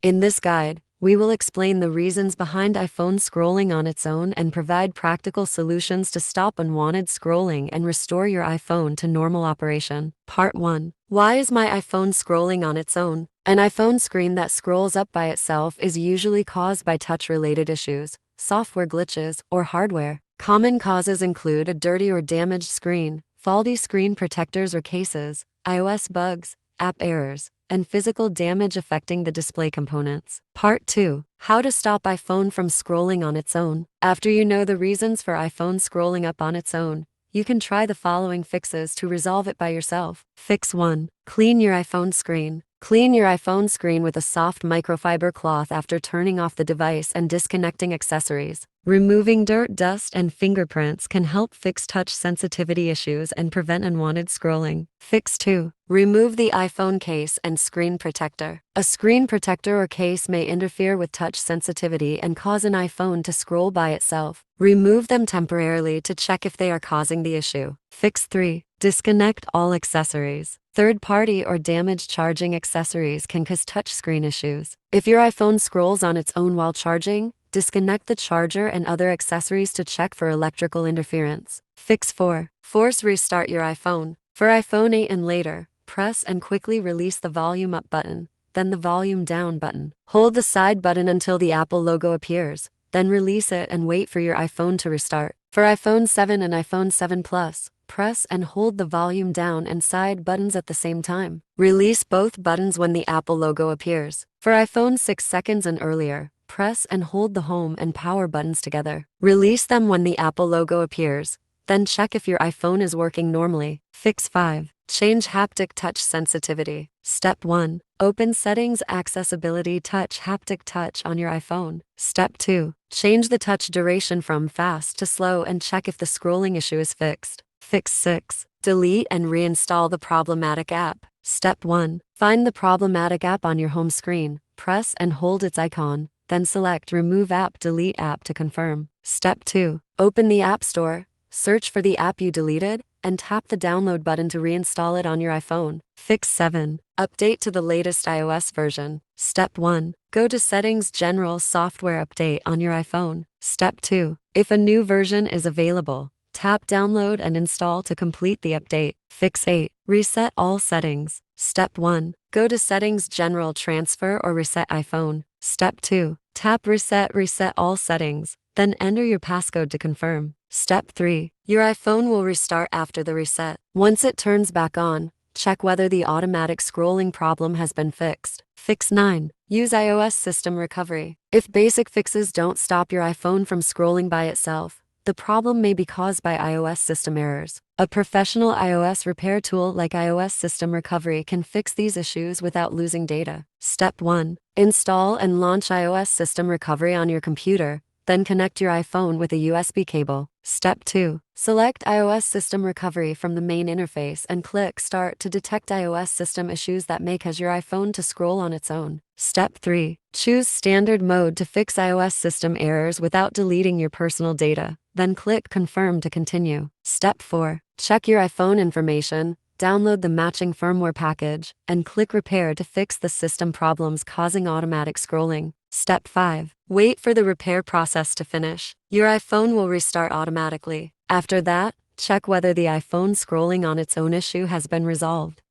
In this guide, we will explain the reasons behind iPhone scrolling on its own and provide practical solutions to stop unwanted scrolling and restore your iPhone to normal operation. Part 1. Why is my iPhone scrolling on its own? An iPhone screen that scrolls up by itself is usually caused by touch-related issues, software glitches, or hardware. Common causes include a dirty or damaged screen, faulty screen protectors or cases, iOS bugs, app errors, and physical damage affecting the display components. Part 2. How to stop iPhone from scrolling on its own. After you know the reasons for iPhone scrolling up on its own, you can try the following fixes to resolve it by yourself. Fix 1. Clean your iPhone screen. Clean your iPhone screen with a soft microfiber cloth after turning off the device and disconnecting accessories. Removing dirt, dust, and fingerprints can help fix touch sensitivity issues and prevent unwanted scrolling. Fix 2. Remove the iPhone case and screen protector. A screen protector or case may interfere with touch sensitivity and cause an iPhone to scroll by itself. Remove them temporarily to check if they are causing the issue. Fix 3. Disconnect all accessories. Third-party or damaged charging accessories can cause touchscreen issues. If your iPhone scrolls on its own while charging, disconnect the charger and other accessories to check for electrical interference. Fix 4. Force restart your iPhone. For iPhone 8 and later, press and quickly release the volume up button, then the volume down button. Hold the side button until the Apple logo appears, then release it and wait for your iPhone to restart. For iPhone 7 and iPhone 7 Plus, press and hold the volume down and side buttons at the same time. Release both buttons when the Apple logo appears. For iPhone 6 seconds and earlier, press and hold the home and power buttons together. Release them when the Apple logo appears, then check if your iPhone is working normally. Fix 5. Change haptic touch sensitivity. Step 1. Open Settings, Accessibility, Touch Haptic Touch on your iPhone. Step 2. Change the touch duration from fast to slow and check if the scrolling issue is fixed. Fix 6. Delete and reinstall the problematic app. Step 1. Find the problematic app on your home screen. Press and hold its icon, then select Remove App, Delete App to confirm. Step 2. Open the App Store, search for the app you deleted, and tap the download button to reinstall it on your iPhone. Fix 7. Update to the latest iOS version. Step 1. Go to Settings, General Software Update on your iPhone. Step 2. If a new version is available, tap Download and Install to complete the update. Fix 8. Reset all settings. Step 1. Go to Settings, General, Transfer or Reset iPhone. Step 2. Tap Reset all settings, then enter your passcode to confirm. Step 3. Your iPhone will restart after the reset. Once it turns back on, check whether the automatic scrolling problem has been fixed. Fix 9. Use iOS System Recovery. If basic fixes don't stop your iPhone from scrolling by itself, the problem may be caused by iOS system errors. A professional iOS repair tool like iOS System Recovery can fix these issues without losing data. Step 1. Install and launch iOS System Recovery on your computer, then connect your iPhone with a USB cable. Step 2. Select iOS System Recovery from the main interface and click Start to detect iOS system issues that may cause your iPhone to scroll on its own. Step 3. Choose Standard Mode to fix iOS system errors without deleting your personal data, then click Confirm to continue. Step 4. Check your iPhone information, download the matching firmware package, and click Repair to fix the system problems causing automatic scrolling. Step 5. Wait for the repair process to finish. Your iPhone will restart automatically. After that, check whether the iPhone scrolling on its own issue has been resolved.